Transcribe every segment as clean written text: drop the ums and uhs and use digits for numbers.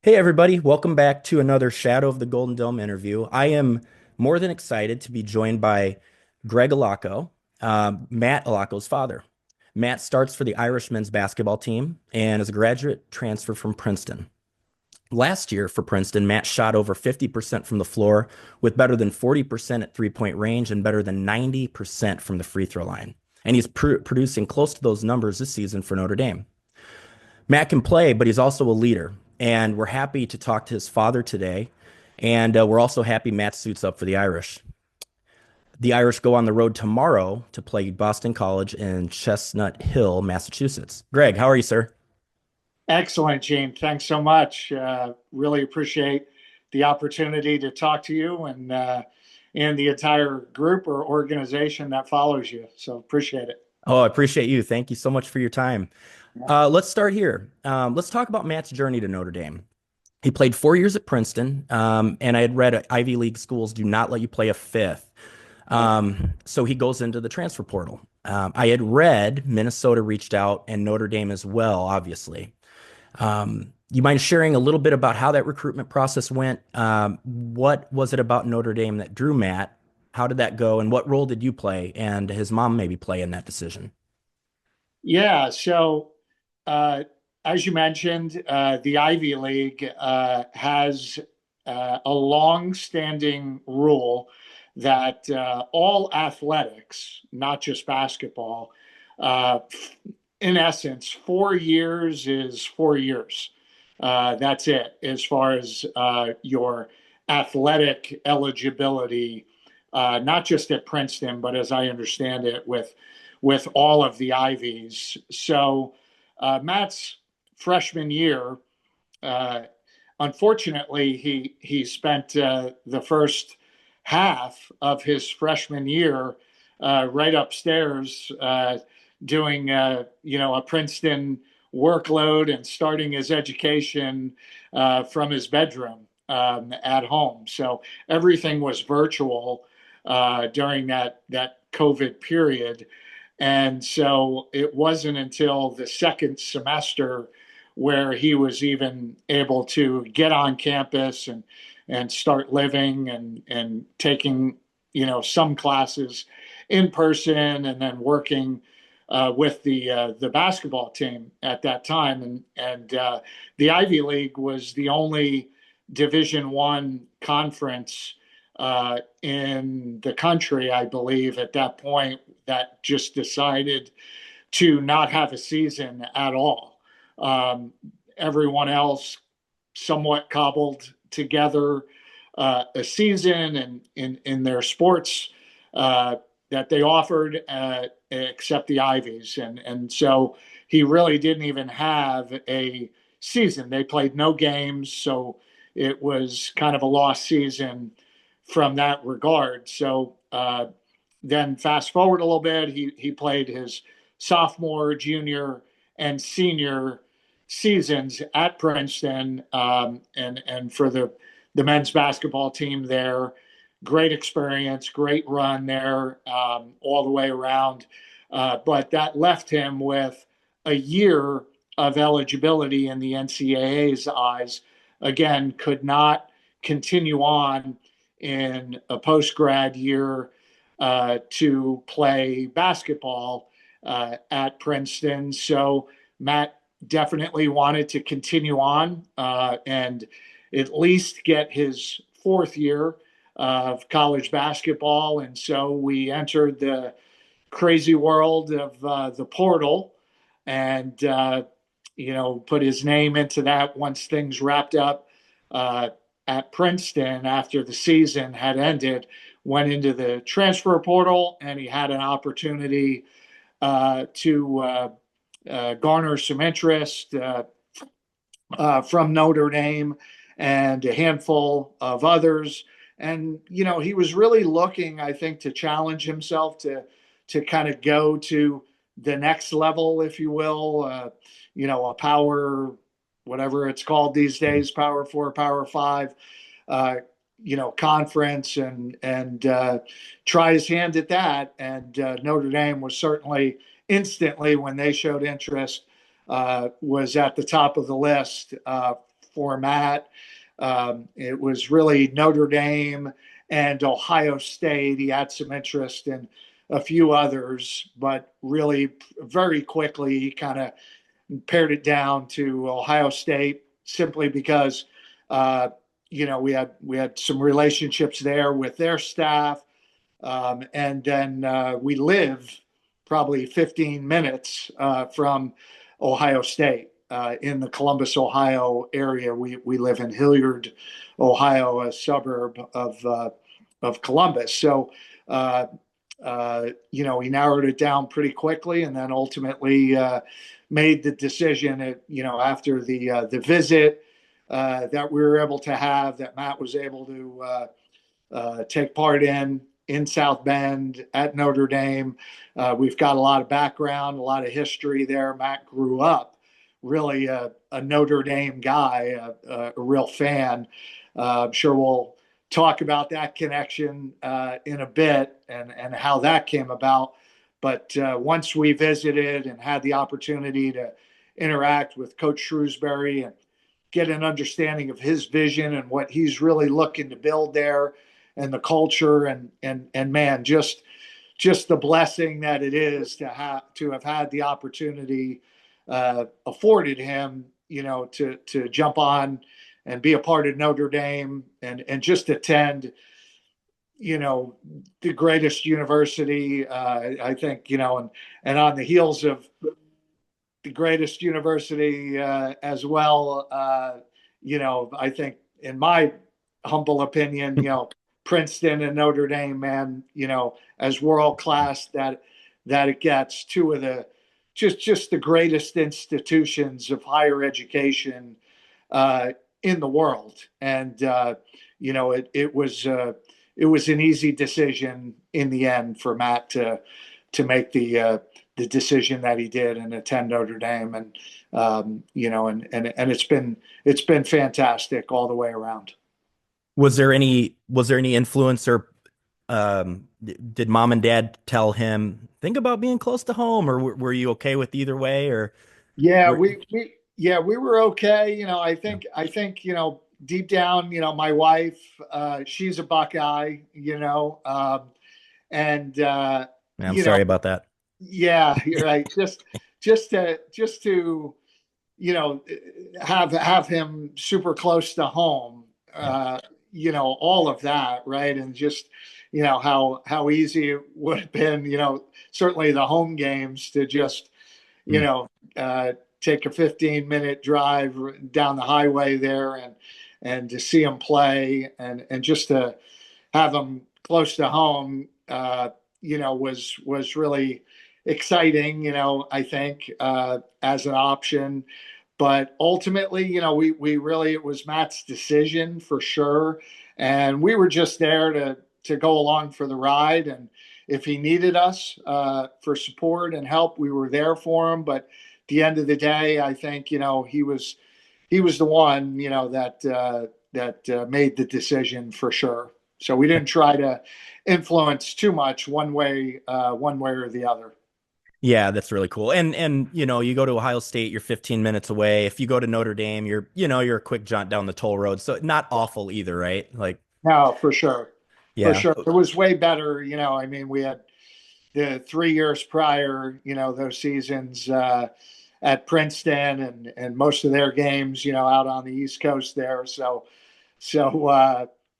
Hey, everybody, welcome back to another Shadow of the Golden Dome interview. I am more than excited to be joined by Gregg Allocco, Matt Allocco's father. Matt starts for the Irish men's basketball team and is a graduate transfer from Princeton. Last year for Princeton, Matt shot over 50% from the floor with better than 40% at three-point range and better than 90% from the free throw line. And he's producing close to those numbers this season for Notre Dame. Matt can play, but he's also a leader. And we're happy to talk to his father today. And we're also happy Matt suits up for the Irish. The Irish go on the road tomorrow to play Boston College in Chestnut Hill, Massachusetts. Gregg, how are you, sir? Excellent, Gene. Thanks so much. Really appreciate the opportunity to talk to you and the entire group or organization that follows you. So appreciate it. Oh, I appreciate you. Thank you so much for your time. Let's start here. Let's talk about Matt's journey to Notre Dame. He played 4 years at Princeton, and I had read Ivy League schools do not let you play a fifth. So he goes into the transfer portal. I had read Minnesota reached out and Notre Dame as well, obviously. You mind sharing a little bit about how that recruitment process went? What was it about Notre Dame that drew Matt? How did that go? And what role did you play and his mom maybe play in that decision? Yeah. So, as you mentioned, the Ivy League has a long-standing rule that all athletics, not just basketball, uh, in essence, 4 years is 4 years. That's it as far as your athletic eligibility, not just at Princeton, but as I understand it, with all of the Ivies. So Matt's freshman year, uh, unfortunately, he spent the first half of his freshman year right upstairs doing a Princeton workload and starting his education from his bedroom at home. So everything was virtual during that COVID period. And so it wasn't until the second semester where he was even able to get on campus and start living and taking some classes in person and then working with the basketball team at that time. And the Ivy League was the only Division I conference in the country, I believe, at that point, that just decided to not have a season at all. Um, Everyone else somewhat cobbled together a season and in their sports that they offered, except the Ivies, and so he really didn't even have a season. They played no games, so it was kind of a lost season from that regard. So then fast forward a little bit, he played his sophomore, junior, and senior seasons at Princeton, and for the men's basketball team there. Great experience, great run there all the way around. But that left him with a year of eligibility in the NCAA's eyes. Again, could not continue on in a post grad year to play basketball at Princeton. So Matt definitely wanted to continue on and at least get his fourth year of college basketball. And so we entered the crazy world of the portal and, put his name into that once things wrapped up uh, at Princeton after the season had ended, went into the transfer portal, and he had an opportunity to garner some interest from Notre Dame and a handful of others. And he was really looking, I think, to challenge himself to kind of go to the next level, if you will. A power, whatever it's called these days, Power Four, Power Five. Conference and try his hand at that. And Notre Dame was certainly instantly, when they showed interest, was at the top of the list format. It was really Notre Dame and Ohio State. He had some interest in a few others, but really very quickly he kind of pared it down to Ohio State simply because uh, we had some relationships there with their staff, and then we live probably 15 minutes from Ohio State. In the Columbus, Ohio area, we live in Hilliard, Ohio, a suburb of Columbus. So, he narrowed it down pretty quickly, and then ultimately made the decision. After the visit that we were able to have, that Matt was able to take part in South Bend at Notre Dame. We've got a lot of background, a lot of history there. Matt grew up really a Notre Dame guy, a real fan. I'm sure we'll talk about that connection in a bit and how that came about. But once we visited and had the opportunity to interact with Coach Shrewsbury and get an understanding of his vision and what he's really looking to build there, and the culture, and man, just the blessing that it is to have had the opportunity afforded him, to jump on and be a part of Notre Dame and just attend, the greatest university, I think, and on the heels of the greatest university as well, I think in my humble opinion, Princeton and Notre Dame, man, as world class that it gets, two of the just the greatest institutions of higher education in the world. And it was an easy decision in the end for Matt to make the decision that he did and attend Notre Dame, and and it's been fantastic all the way around. Was there any influence, or did mom and dad tell him think about being close to home, or were you okay with either way, or Yeah, were we were okay. yeah. I think, deep down, my wife, she's a Buckeye, and I'm you know, sorry about that. yeah, you're right. Just to have him super close to home, Yeah. all of that, right? And just how easy it would have been, certainly the home games to just you Mm. know uh, take a 15-minute drive down the highway there, and to see him play, and just to have him close to home, was really exciting. I think as an option, but ultimately, we really, it was Matt's decision for sure, and we were just there to go along for the ride. And if he needed us for support and help, we were there for him. But at the end of the day, I think he was the one that made the decision for sure. So we didn't try to influence too much one way or the other. Yeah, that's really cool. And you go to Ohio State, you're 15 minutes away. If you go to Notre Dame, you're a quick jaunt down the toll road. So not awful either, right? Like, No, for sure. For yeah. sure. It was way better. I mean, we had the 3 years prior, those seasons at Princeton, and most of their games, out on the East Coast there. So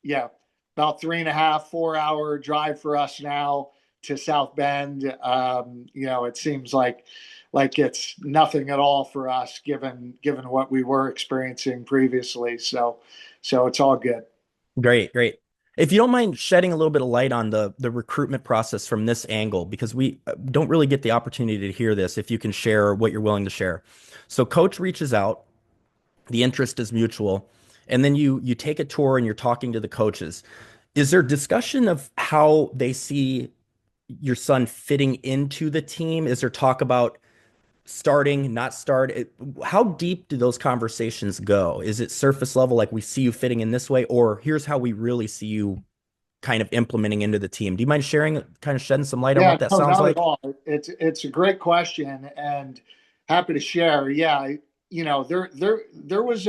yeah, about 3.5, 4 hour drive for us now to South Bend. It seems like it's nothing at all for us, given what we were experiencing previously. So it's all good. Great, great. If you don't mind shedding a little bit of light on the recruitment process from this angle, because we don't really get the opportunity to hear this, if you can share what you're willing to share. So coach reaches out, the interest is mutual, and then you take a tour and you're talking to the coaches. Is there discussion of how they see your son fitting into the team? Is there talk about starting, not start? How deep do those conversations go? Is it surface level, like we see you fitting in this way, or here's how we really see you kind of implementing into the team? Do you mind sharing, kind of shedding some light on Yeah, what that no, sounds not at like? all. It's a great question, and happy to share. Yeah, there was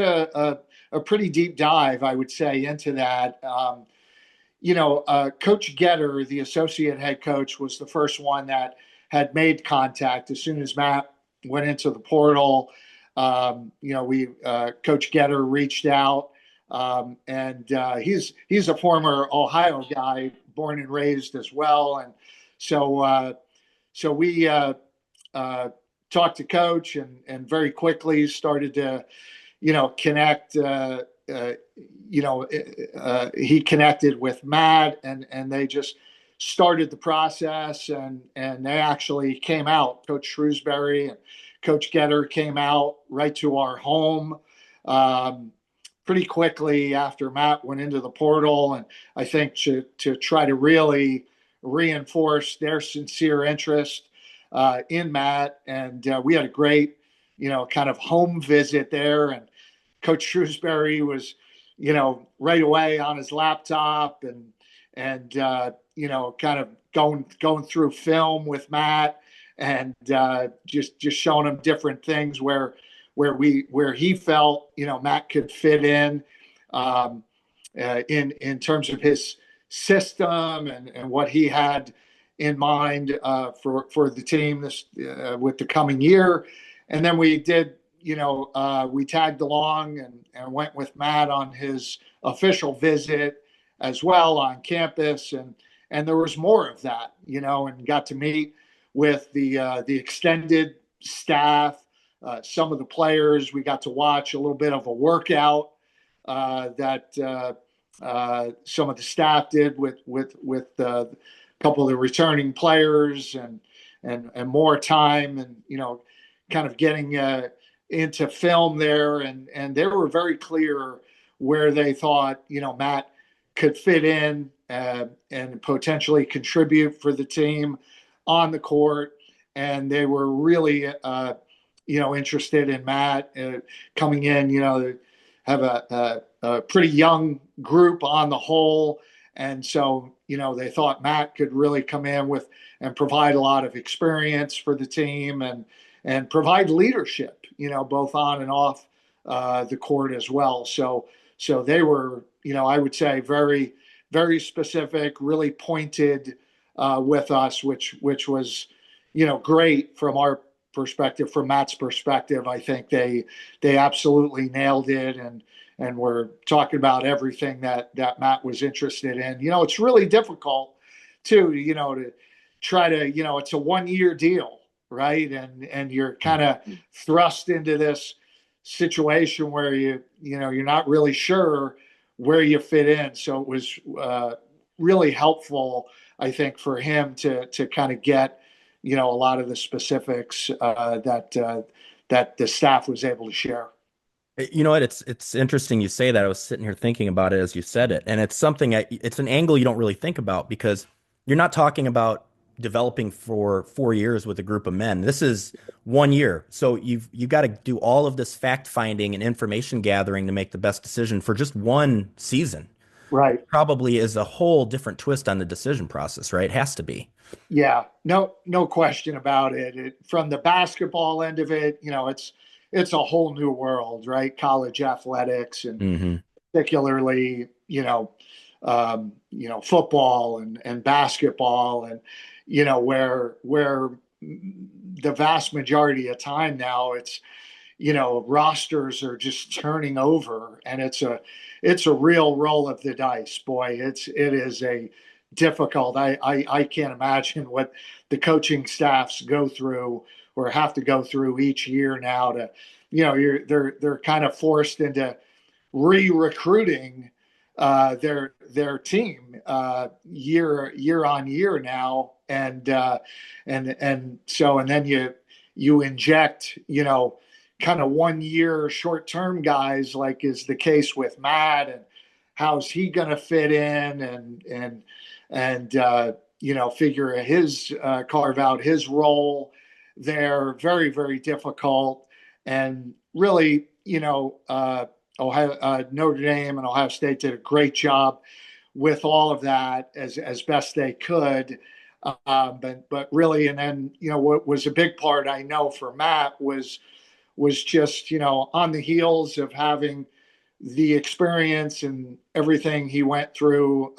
a pretty deep dive, I would say, into that. Coach Getter, the associate head coach, was the first one that had made contact as soon as Matt went into the portal. We Coach Getter reached out, and he's a former Ohio guy, born and raised as well, and so we talked to Coach and very quickly started to connect. He connected with Matt, and they just started the process, and they actually came out. Coach Shrewsbury and Coach Getter came out right to our home pretty quickly after Matt went into the portal, and I think to try to really reinforce their sincere interest in Matt. And we had a great, kind of home visit there, and Coach Shrewsbury was, right away on his laptop and kind of going through film with Matt, and just showing him different things where he felt Matt could fit in terms of his system and what he had in mind for the team this with the coming year. And then we did, we tagged along and went with Matt on his official visit as well on campus, and there was more of that, and got to meet with the extended staff, some of the players. We got to watch a little bit of a workout that some of the staff did with a couple of the returning players, and more time, and kind of getting into film there, and they were very clear where they thought Matt could fit in and potentially contribute for the team on the court, and they were really interested in Matt coming in. Have a pretty young group on the whole, and so they thought Matt could really come in with and provide a lot of experience for the team, and provide leadership, both on and off the court as well. So they were, I would say, very, very specific, really pointed with us, which was, great from our perspective. From Matt's perspective, I think they absolutely nailed it, and we're talking about everything that Matt was interested in. It's really difficult too, to try to, it's a 1-year deal, right? And you're kind of thrust into this situation where you're not really sure where you fit in. So it was really helpful, I think, for him to kind of get a lot of the specifics that the staff was able to share. You know what? It's interesting you say that. I was sitting here thinking about it as you said it, and it's an angle you don't really think about, because you're not talking about developing for 4 years with a group of men. This is 1 year. So you got to do all of this fact finding and information gathering to make the best decision for just one season. Right. Probably is a whole different twist on the decision process, right? It has to be. Yeah, no question about it. From the basketball end of it, it's a whole new world, right? College athletics, and Hmm. particularly, football and basketball, and where the vast majority of time now, it's rosters are just turning over, and it's a real roll of the dice. Boy, it is a difficult. I can't imagine what the coaching staffs go through or have to go through each year now to, they're kind of forced into re-recruiting their team year on year now, and then you inject kind of 1 year short-term guys, like is the case with Matt, and how's he going to fit in, and figure his carve out his role there. Very, very difficult. And really, Notre Dame and Ohio State did a great job with all of that as best they could. But really, and then what was a big part, I know, for Matt was just on the heels of having the experience and everything he went through,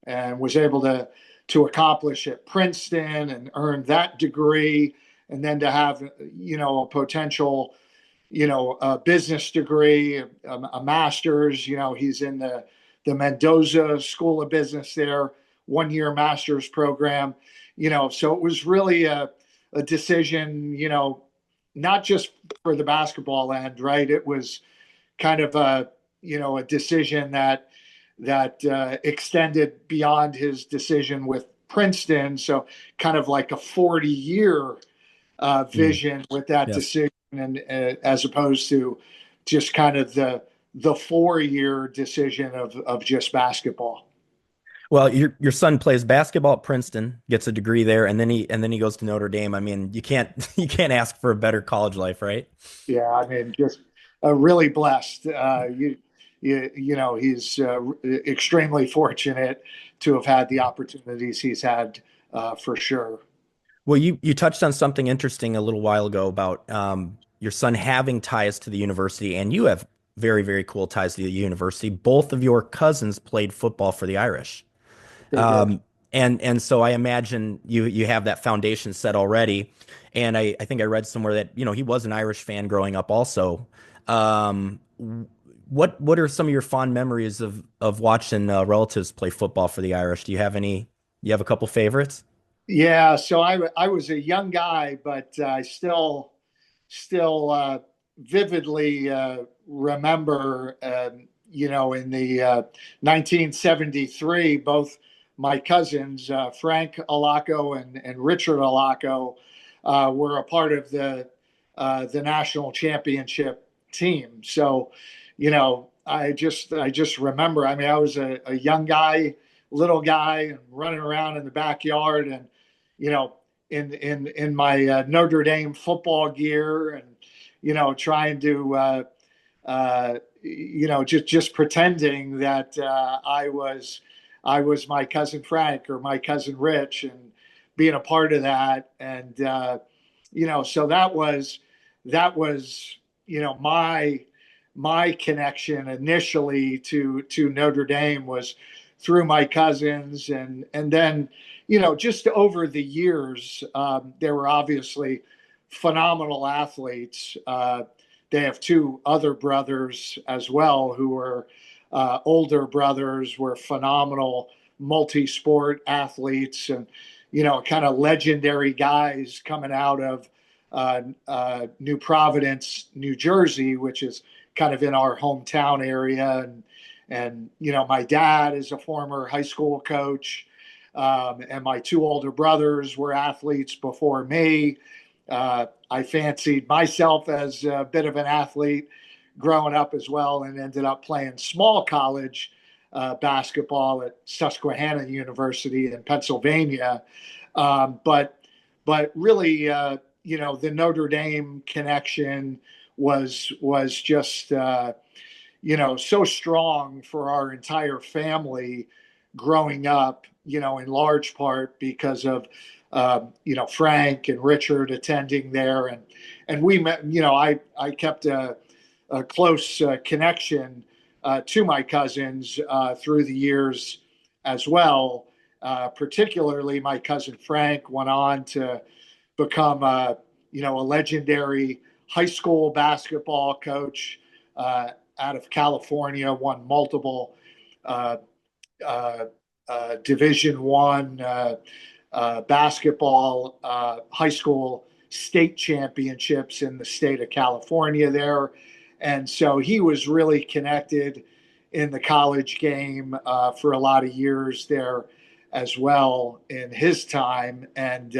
and was able to accomplish at Princeton and earn that degree, and then to have a potential a business degree, a master's. He's in the Mendoza School of Business there, 1 year master's program. So it was really a decision, not just for the basketball end, right? It was kind of a decision that extended beyond his decision with Princeton. So kind of like a 40-year Mm, vision with that yes. decision, and as opposed to just kind of the 4 year decision of just basketball. Well, your son plays basketball at Princeton, gets a degree there, and then he goes to Notre Dame. I mean, you can't you can't ask for a better college life, right? Yeah, I mean, just really blessed. He's extremely fortunate to have had the opportunities he's had, for sure. Well, you touched on something interesting a little while ago about your son having ties to the university, and you have very, very cool ties to the university. Both of your cousins played football for the Irish. They did. Um, and so I imagine you have that foundation set already. And I think I read somewhere that, he was an Irish fan growing up also. Um, what are some of your fond memories of watching relatives play football for the Irish? You have a couple favorites? Yeah, so I was a young guy, but I still vividly remember, in the 1973, both my cousins, Frank Allocco and Richard Allocco, were a part of the national championship team. So, I just remember. I mean, I was a young guy, little guy, and running around in the backyard, and you know, in my Notre Dame football gear, and trying to just pretending that I was my cousin Frank or my cousin Rich, and being a part of that. And so that was my connection initially to Notre Dame was through my cousins. And then just over the years, there were obviously phenomenal athletes. They have two other brothers as well who were older brothers, were phenomenal multi-sport athletes, and kind of legendary guys coming out of New Providence, New Jersey, which is kind of in our hometown area. And my dad is a former high school coach, and my two older brothers were athletes before me. I fancied myself as a bit of an athlete growing up as well, and ended up playing small college basketball at Susquehanna University in Pennsylvania. But really, the Notre Dame connection was just so strong for our entire family growing up. In large part because of Frank and Richard attending there, and we met. I kept a close connection to my cousins through the years as well. Particularly, my cousin Frank went on to become a legendary high school basketball coach out of California. Won multiple uh, uh, Division One basketball high school state championships in the state of California there. And so he was really connected in the college game for a lot of years there as well in his time. And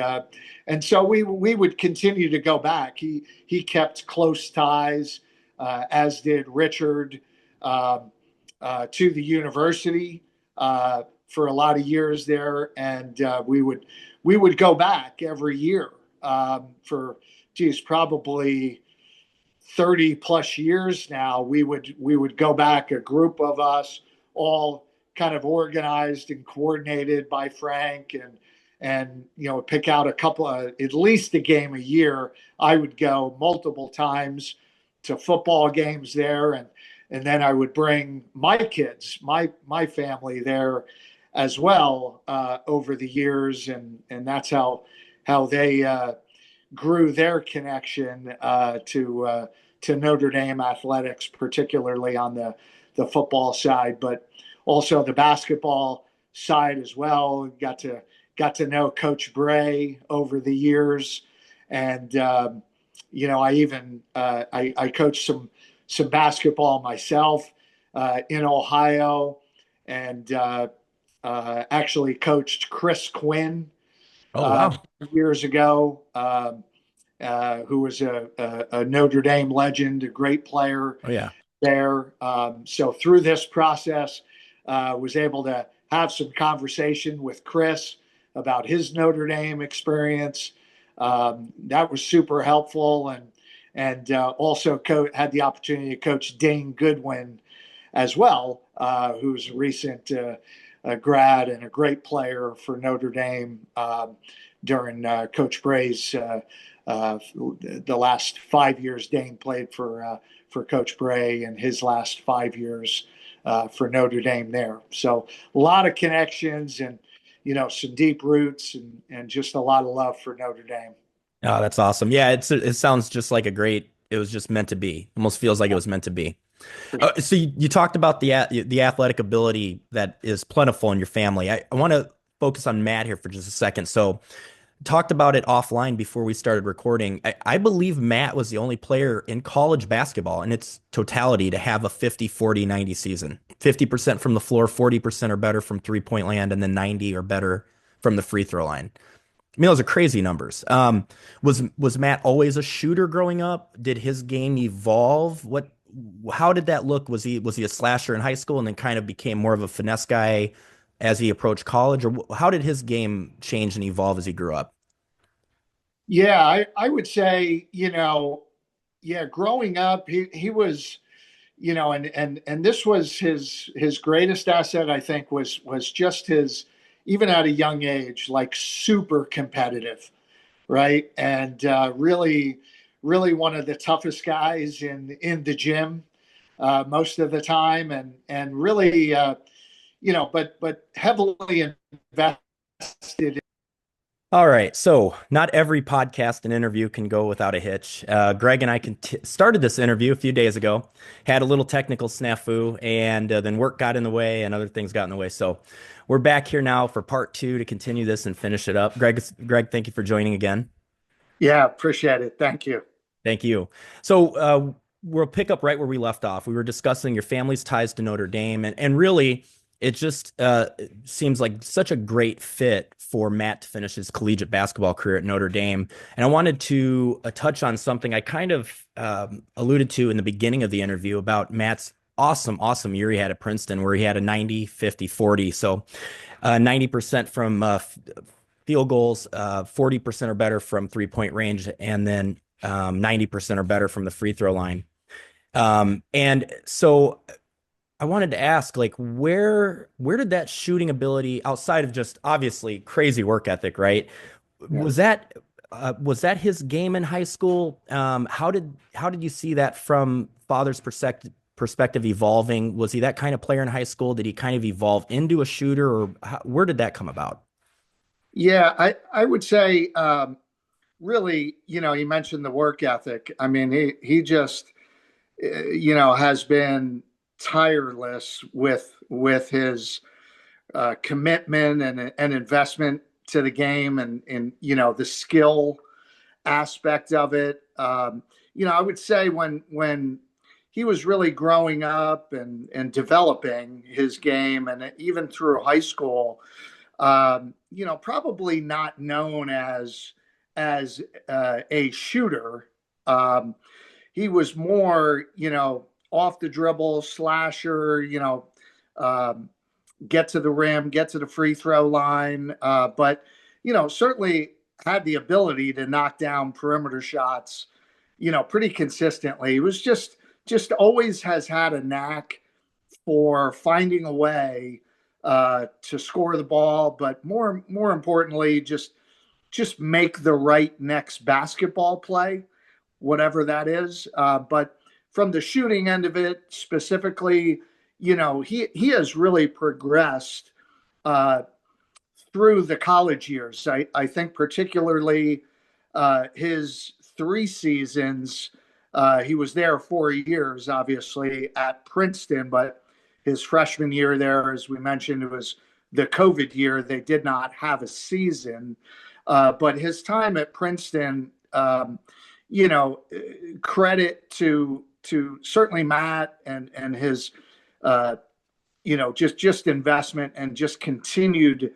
so we would continue to go back. He kept close ties, as did Richard, to the university for a lot of years there. And we would go back every year for probably 30 plus years now. We would go back, a group of us, all kind of organized and coordinated by Frank, and pick out a couple of, at least a game a year. I would go multiple times to football games there, and then I would bring my kids, my family there as well over the years, and that's how they grew their connection to Notre Dame athletics, particularly on the football side, but also the basketball side as well. Got to know Coach Bray over the years, and I even I coached some basketball myself in Ohio, and actually coached Chris Quinn Oh, wow. years ago, who was a Notre Dame legend, a great player Oh, yeah. there. So through this process, was able to have some conversation with Chris about his Notre Dame experience. That was super helpful, and also had the opportunity to coach Dane Goodwin as well, who's a recent grad and a great player for Notre Dame during Coach Bray's the last 5 years. Dane played for Coach Bray in his last 5 years for Notre Dame there. So a lot of connections, and some deep roots, and just a lot of love for Notre Dame. Oh, that's awesome. Yeah, it sounds just like it was just meant to be. Almost feels like it was meant to be. So you talked about the athletic ability that is plentiful in your family. I want to focus on Matt here for just a second. So talked about it offline before we started recording. I believe Matt was the only player in college basketball in its totality to have a 50-40-90 season. 50% from the floor, 40% or better from three-point land, and then 90 or better from the free throw line. I mean, those are crazy numbers. Was Matt always a shooter growing up? Did his game evolve? How did that look? Was he a slasher in high school and then kind of became more of a finesse guy as he approached college? Or how did his game change and evolve as he grew up? Yeah, I would say, yeah, growing up, he was, and this was his greatest asset, I think, was just his, even at a young age, like super competitive, right? And really one of the toughest guys in the gym most of the time, and really, but heavily invested. All right. So, not every podcast and interview can go without a hitch. Greg and I started this interview a few days ago, had a little technical snafu, and then work got in the way and other things got in the way. So, we're back here now for part two to continue this and finish it up. Greg, thank you for joining again. Yeah, appreciate it. Thank you. Thank you. So we'll pick up right where we left off. We were discussing your family's ties to Notre Dame, and really, it just seems like such a great fit for Matt to finish his collegiate basketball career at Notre Dame. And I wanted to touch on something I kind of alluded to in the beginning of the interview about Matt's awesome year he had at Princeton, where he had a 90, 50, 40. So 90% from field goals, 40% or better from three-point range, and then 90% or better from the free throw line. And so I wanted to ask, like, where did that shooting ability, outside of just obviously crazy work ethic, right? Yeah. Was that his game in high school? How did you see that from father's perspective evolving? Was he that kind of player in high school? Did he kind of evolve into a shooter, or where did that come about? Yeah, I would say really, you mentioned the work ethic. I mean, he just has been tireless with his commitment and investment to the game, and the skill aspect of it. I would say when he was really growing up and developing his game, and even through high school, probably not known as a shooter. He was more, off the dribble slasher, get to the rim, get to the free throw line. But, certainly had the ability to knock down perimeter shots, pretty consistently. It was just always has had a knack for finding a way to score the ball, but more importantly, just make the right next basketball play, whatever that is. But from the shooting end of it specifically, he has really progressed uh, through the college years. I think particularly his 3 seasons. He was there 4 years, obviously, at Princeton, but his freshman year there, as we mentioned, it was the COVID year. They did not have a season. But his time at Princeton, you know, credit to certainly Matt and his just investment and just continued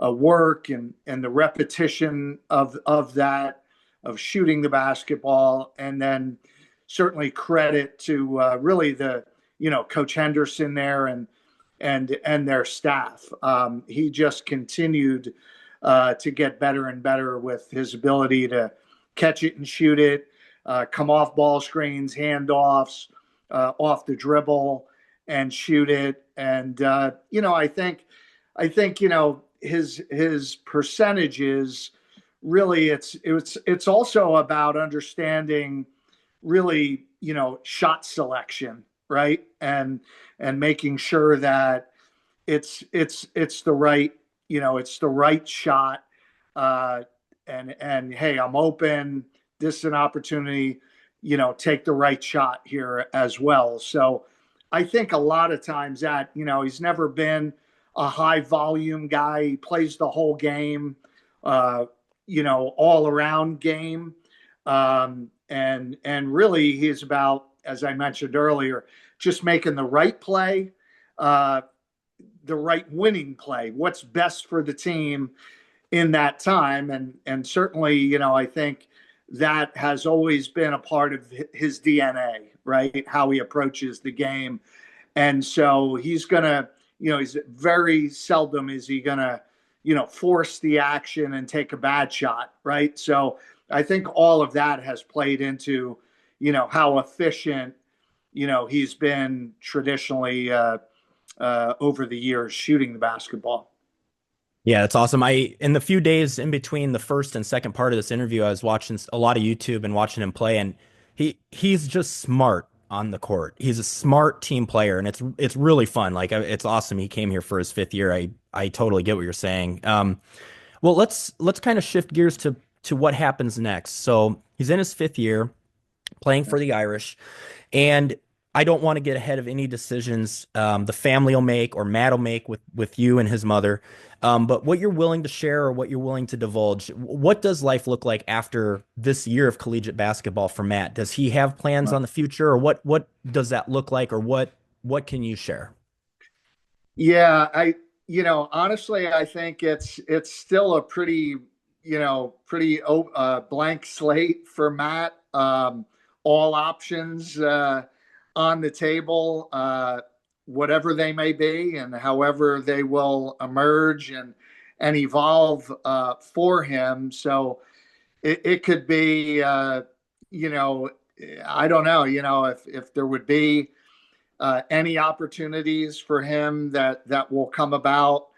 work and the repetition of that of shooting the basketball, and then certainly credit to really the Coach Henderson there and their staff. He just continued to get better and better with his ability to catch it and shoot it, come off ball screens, handoffs, off the dribble, and shoot it. And I think his percentages really it's also about understanding really shot selection, right, and making sure that it's the right it's the right shot, and hey, I'm open, this is an opportunity, take the right shot here as well. So I think a lot of times that he's never been a high volume guy. He plays the whole game, all around game. And really he's about, as I mentioned earlier, just making the right play, the right winning play, what's best for the team in that time. And certainly, I think that has always been a part of his DNA, right? How he approaches the game. And so he's going to, he's very seldom is he going to, force the action and take a bad shot, right? So I think all of that has played into, how efficient, he's been traditionally over the years shooting the basketball. Yeah, that's awesome. In the few days in between the first and second part of this interview, I was watching a lot of YouTube and watching him play, and he's just smart on the court. He's a smart team player, and it's really fun. Like it's awesome. He came here for his fifth year. I totally get what you're saying. Well, let's kind of shift gears to what happens next. So he's in his fifth year playing for the Irish, and I don't want to get ahead of any decisions the family will make or Matt will make with you and his mother. But what you're willing to share or what you're willing to divulge, what does life look like after this year of collegiate basketball for Matt? Does he have plans on the future, or what does that look like, or what can you share? Yeah, honestly, I think it's still a pretty blank slate for Matt. All options on the table, whatever they may be, and however they will emerge and evolve for him. So it could be, I don't know, if there would be any opportunities for him that will come about,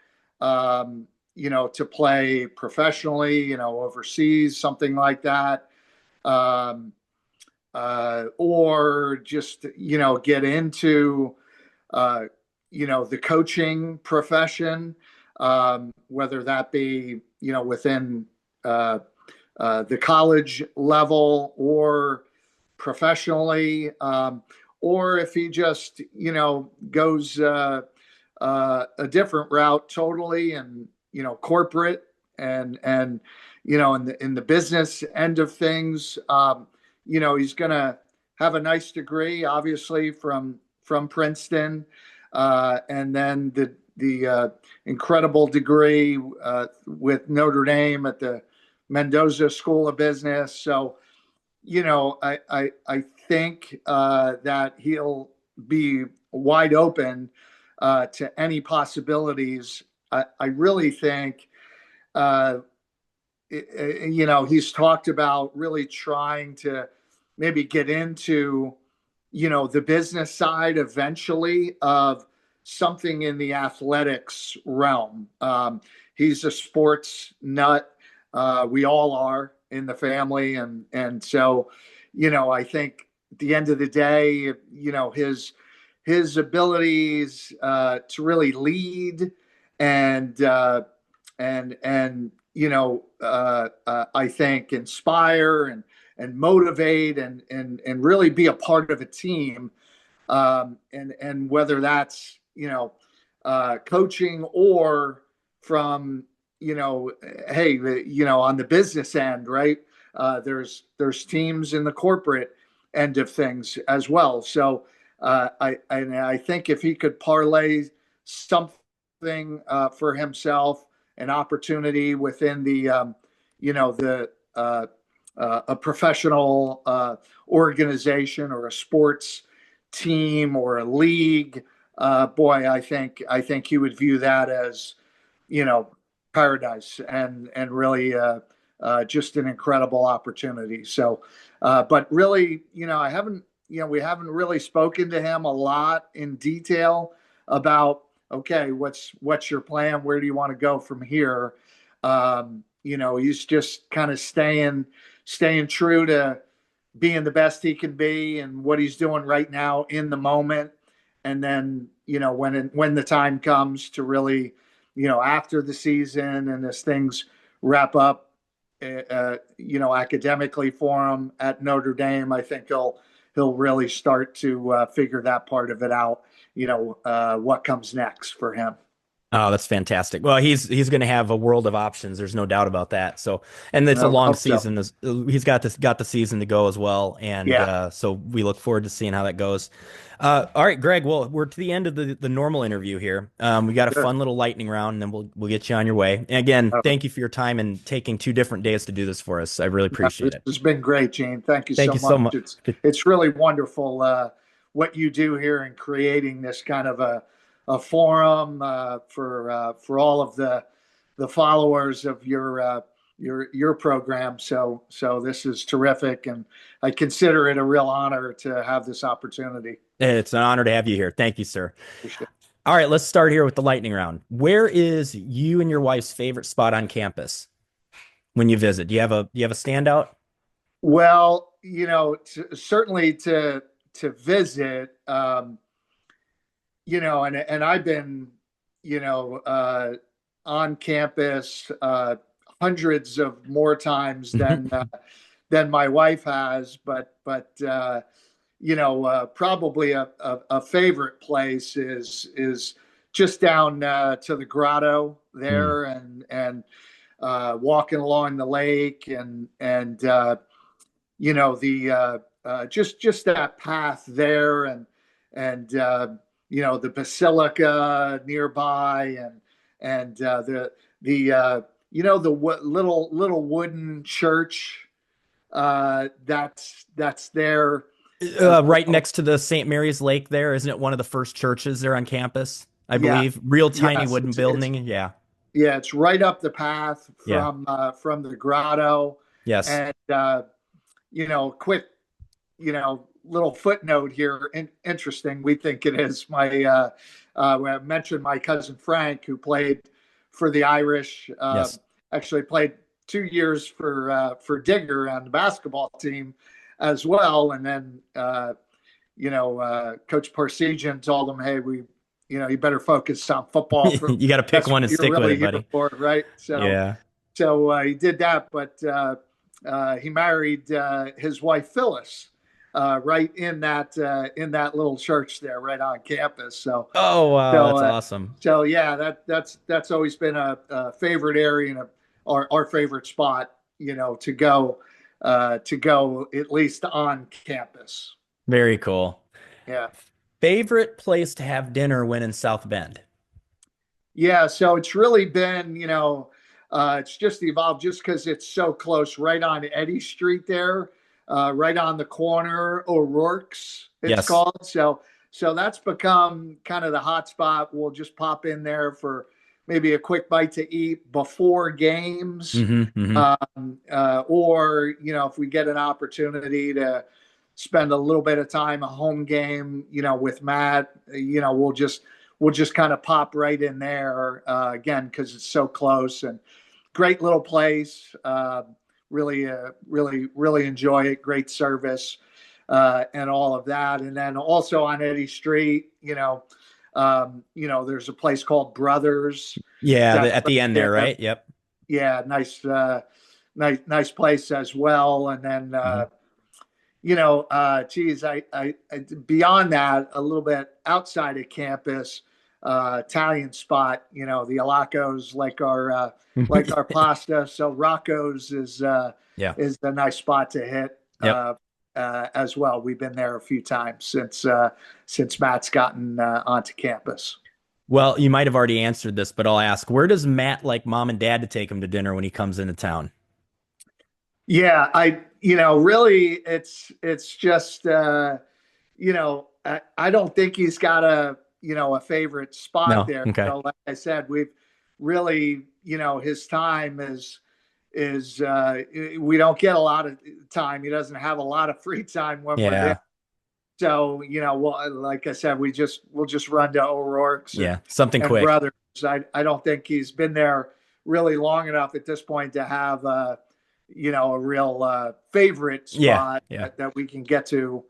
to play professionally, overseas, something like that. Or just, get into, the coaching profession, whether that be, within the college level or professionally, or if he just, goes a different route totally, and, corporate and in the business end of things. He's going to have a nice degree, obviously, from Princeton, and then the incredible degree with Notre Dame at the Mendoza School of Business. So, I think that he'll be wide open to any possibilities. I really think, he's talked about really trying to maybe get into, the business side eventually of something in the athletics realm. He's a sports nut. We all are in the family. And so, I think, at the end of the day, his abilities to really lead and I think inspire and motivate and really be a part of a team, and whether that's coaching or from hey, on the business end, right? There's teams in the corporate end of things as well. So I think if he could parlay something for himself, an opportunity within the a professional organization or a sports team or a league, boy, I think he would view that as you know paradise and really just an incredible opportunity. So, but really, I haven't, we haven't really spoken to him a lot in detail about, okay, what's your plan? Where do you want to go from here? He's just kind of staying true to being the best he can be and what he's doing right now in the moment. And then, when the time comes to really, after the season and as things wrap up, academically for him at Notre Dame, I think he'll really start to figure that part of it out. What comes next for him. Oh, that's fantastic. Well, he's going to have a world of options. There's no doubt about that. So, and it's a I long hope so. season. He's got the season to go as well, and Yeah, so we look forward to seeing how that goes. All right, Greg. Well, we're to the end of the normal interview here. We got a sure. fun little lightning round, and then we'll get you on your way. And again, Uh, thank you for your time and taking 2 different days to do this for us. I really appreciate this it. has been great, Gene. Thank you Thank so you so much. much. It's really wonderful what you do here in creating this kind of a forum for all of the followers of your program. So this is terrific, and I consider it a real honor to have this opportunity. It's an honor to have you here. Thank you, sir. Appreciate it. All right, let's start here with the lightning round. Where is you and your wife's favorite spot on campus when you visit? Do you have a standout? Well, certainly to visit, and I've been, on campus hundreds of more times than my wife has, but probably a favorite place is just down to the grotto Hmm. there and walking along the lake and the just that path there and the basilica nearby and the little wooden church that's there as Right well. next to the St. Mary's Lake there, isn't it one of the first churches there on campus? I Yeah, believe. Real tiny yes, wooden it's building. Yeah. yeah, it's right up the path Yeah. from the grotto, Yes. and quick little footnote here. Interesting, we think it is. I mentioned my cousin Frank, who played for the Irish. Yes. Actually, played 2 years for Digger on the basketball team as well. And then Coach Parsegian told him, "Hey, you better focus on football. For You got to pick that's one what and you're stick with really it, here buddy. for, right?" Yeah. So he did that, but he married his wife Phyllis right in that little church there, right on campus. So Oh, wow, so that's uh, awesome. so yeah, that's always been a favorite area and our favorite spot, to go at least on campus. Very cool. Yeah. Favorite place to have dinner when in South Bend? Yeah, so it's really been, it's just evolved just because it's so close, right on Eddy Street there, right on the corner, O'Rourke's, it's Yes. called. So that's become kind of the hot spot. We'll just pop in there for maybe a quick bite to eat before games, Hmm. or if we get an opportunity to spend a little bit of time a home game, with Matt, we'll just kind of pop right in there again because it's so close and great little place. Really, really, really enjoy it. Great service. and all of that. And then also on Eddy Street, there's a place called Brothers. Yeah, That's at right the end there, there. right? Yep. Yeah, nice place as well. And then Hmm. geez, beyond that, a little bit outside of campus, Italian spot, the Allocco's like our pasta. So Rocco's Yeah. is a nice spot to hit Yep. as well. We've been there a few times since Matt's gotten onto campus. Well, you might have already answered this, but I'll ask, where does Matt like mom and dad to take him to dinner when he comes into town? Yeah, really, it's just, I don't think he's got a favorite spot No. there. Okay. So, like I said, we've really, his time is we don't get a lot of time. He doesn't have a lot of free time when we're there. Yeah. So, well, like I said, we'll just run to O'Rourke's Yeah. Something and quick. Brothers. I don't think he's been there really long enough at this point to have a real favorite Yeah. spot Yeah. that we can get to,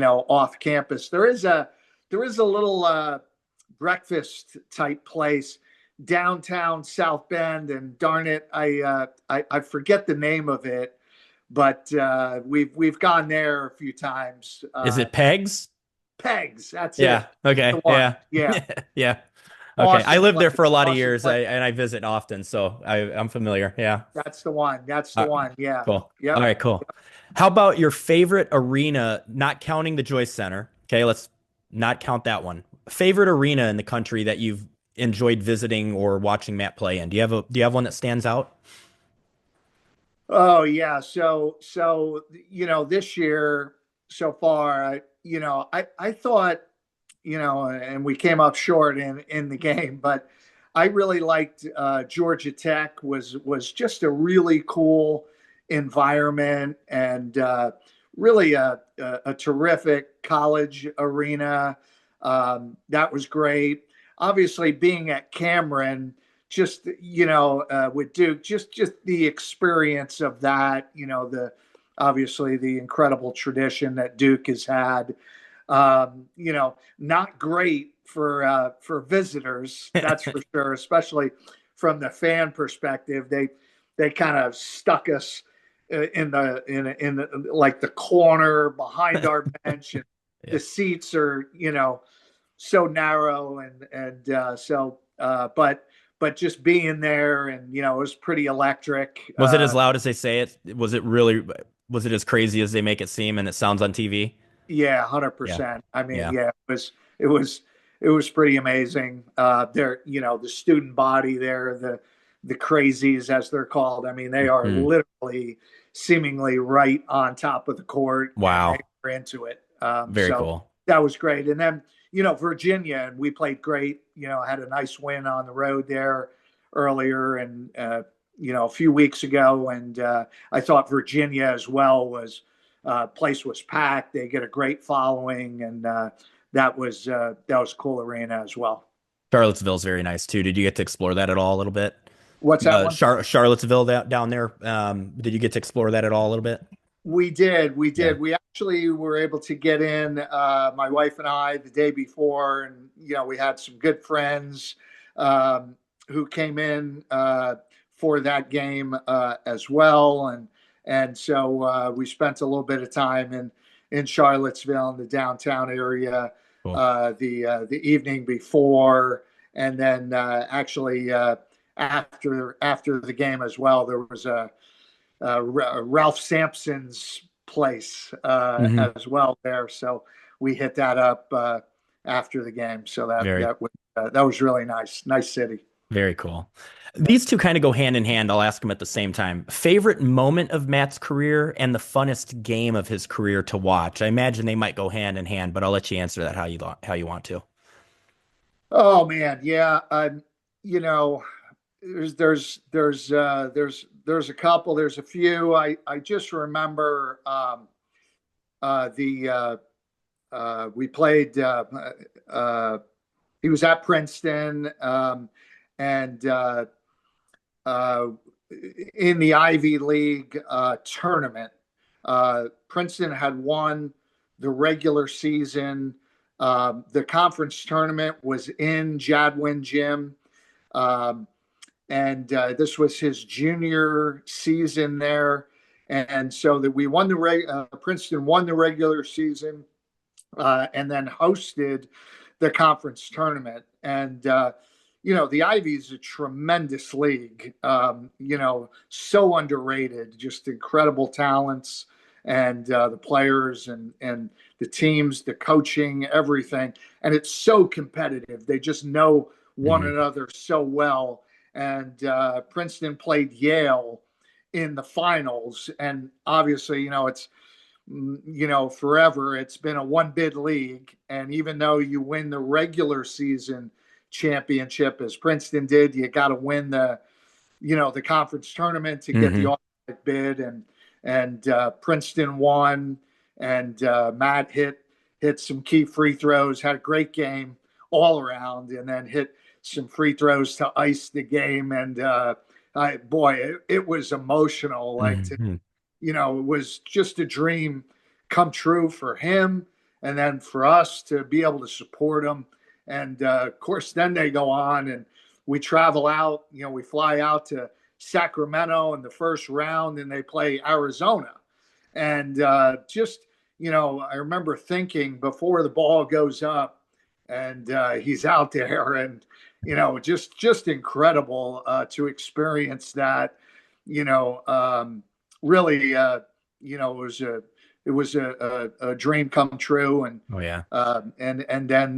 off campus. There is a little breakfast type place downtown South Bend, and darn it, I forget the name of it, but we've gone there a few times. Is it Pegs? Pegs, that's Yeah. it. Okay. The one, Yeah. yeah, Yeah. Okay. I awesome lived there place, for a lot of awesome years, place. and I visit often, so I'm familiar. Yeah. That's the one. That's the Uh, one. Yeah. cool. All Yep. right, cool. How about your favorite arena, not counting the Joyce Center? Okay, let's not count that one. Favorite arena in the country that you've enjoyed visiting or watching Matt play in? Do you have one that stands out? Oh yeah. So this year so far, I thought, and we came up short in the game, but I really liked Georgia Tech. Was just a really cool environment, and really a terrific college arena. That was great. Obviously, being at Cameron, just with Duke, just the experience of that. The obviously the incredible tradition that Duke has had. Not great for visitors, that's for sure, especially from the fan perspective. They kind of stuck us in like the corner behind our bench, and Yeah. the seats are so narrow, but just being there, and it was pretty electric. Was it as loud as they say it? Was it as crazy as they make it seem and it sounds on TV? Yeah, Yeah. 100%. I mean, Yeah. yeah, it was it was pretty amazing. They're, the student body there, the crazies as they're called. I mean, they are Hmm. literally seemingly right on top of the court, and they Wow. were into it. Very So cool. that was great. And then, Virginia, and we played great. Had a nice win on the road there earlier, and a few weeks ago, and I thought Virginia as well was place was packed. They get a great following, and that was a cool arena as well. Charlottesville's very nice too. Did you get to explore that at all a little bit? What's that one? Charlottesville down there. Did you get to explore that at all a little bit? We did. We Yeah. did. We actually were able to get in, my wife and I, the day before, and we had some good friends who came in for that game as well, and so we spent a little bit of time in Charlottesville in the downtown area Cool. the evening before, and then actually after the game as well, there was a Ralph Sampson's place Hmm. as well there. So we hit that up after the game. So Very, that was really nice. Nice city. very cool. These two kind of go hand in hand. I'll ask them at the same time. Favorite moment of Matt's career and the funnest game of his career to watch. I imagine they might go hand in hand, but I'll let you answer that how you want to. Oh man, yeah. You know, there's a couple. There's a few. I just remember the we played. He was at Princeton, and uh, in the Ivy League tournament. Princeton had won the regular season. The conference tournament was in Jadwin Gym. Um, and this was his junior season there. And so that we won Princeton won the regular season, and then hosted the conference tournament. And the Ivy is a tremendous league. So underrated, just incredible talents, and the players and the teams, the coaching, everything. And it's so competitive. They just know one Hmm. another so well. And Princeton played Yale in the finals, and obviously, it's forever. It's been a one bid league. And even though you win the regular season championship, as Princeton did, you got to win the conference tournament to get the Hmm. automatic bid. And Princeton won. And Matt hit some key free throws, had a great game all around, and then hit some free throws to ice the game. And it was emotional. Hmm. It was just a dream come true for him, and then for us to be able to support him. And of course, then they go on and we travel out. We fly out to Sacramento in the first round, and they play Arizona. And I remember thinking before the ball goes up, and he's out there, and just incredible to experience that. You know, really, it was a dream come true. And Oh yeah. then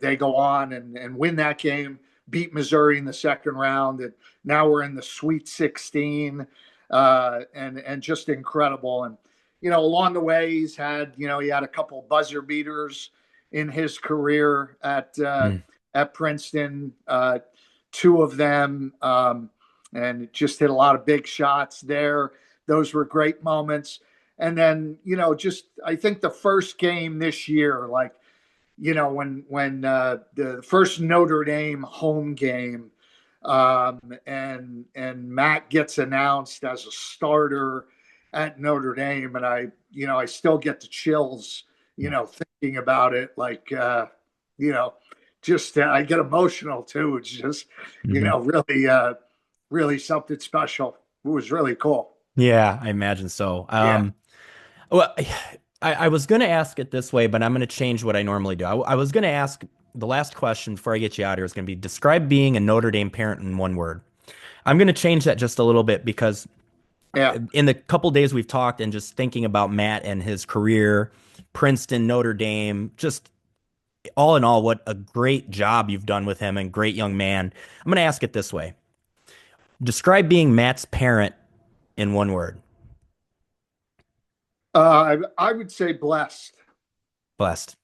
they go on and win that game, beat Missouri in the second round, and now we're in the Sweet 16, and just incredible. And along the way, he had a couple buzzer beaters in his career at Princeton, two of them, and just hit a lot of big shots there. Those were great moments. And then just I think the first game this year, like when the first Notre Dame home game, and Matt gets announced as a starter at Notre Dame, and I still get the chills, thinking about it. Like, you know, just I get emotional too. It's just, Hmm. really something special. It was really cool. Yeah, I imagine so. Yeah, Well, I was going to ask it this way, but I'm going to change what I normally do. I was going to ask the last question before I get you out here is going to be describe being a Notre Dame parent in one word. I'm going to change that just a little bit because yeah. in the couple days we've talked and just thinking about Matt and his career, Princeton, Notre Dame, just all in all, what a great job you've done with him and great young man. I'm going to ask it this way. Describe being Matt's parent in one word. I would say blessed. Blessed.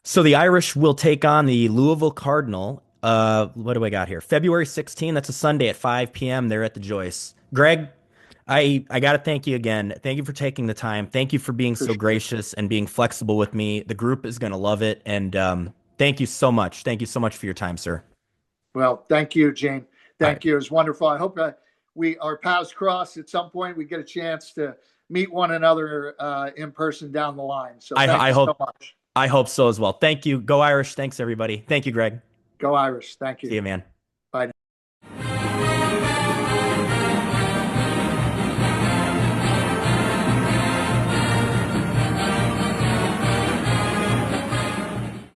So the Irish will take on the Louisville Cardinal. What do I got here? February 16th. That's a Sunday at 5 p.m. They're at the Joyce. Greg, I got to thank you again. Thank you for taking the time. Thank you for being so Appreciate it. gracious and being flexible with me. The group is going to love it. And thank you so much. Thank you so much for your time, sir. Well, thank you, Jane. All right. Thank you. It was wonderful. I hope our paths cross at some point. We get a chance to meet one another in person down the line. So thank I you so hope much. I hope so as well. Thank you. Go Irish. Thanks everybody. Thank you, Greg. Go Irish. Thank See you. you, man.